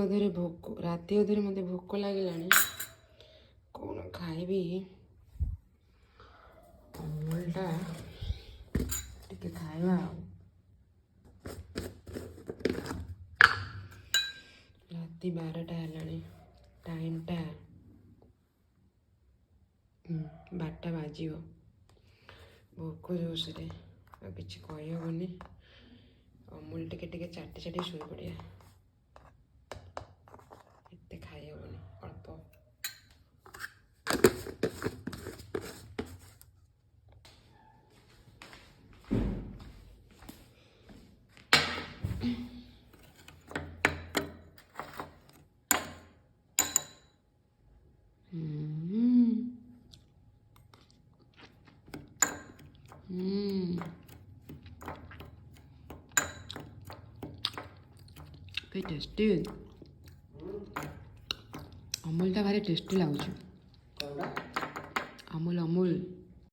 ଅଧରେ ଭୋକ ରାତି ଅଧରେ ମୋତେ ଭୋକ ଲାଗିଲାଣି କ'ଣ ଖାଇବି ଅମୁଲଟା ଟିକେ ଖାଇବା ଆଉ ରାତି 12ଟା ହେଲାଣି ଟାଇମ୍ଟା 12ଟା ବାଜିବ ଭୋକ ଜୋସରେ ଆଉ କିଛି କହିହେବନି ଅମୁଲ ଟିକେ ଟିକେ ଚାଟି ଚାଟି ଶୋଇପଡ଼ିବା ଏତେ ଖାଇହେବନି ଅଳ୍ପ टेस्टी अमूलटा भारी टेस्टी लगुच अमूल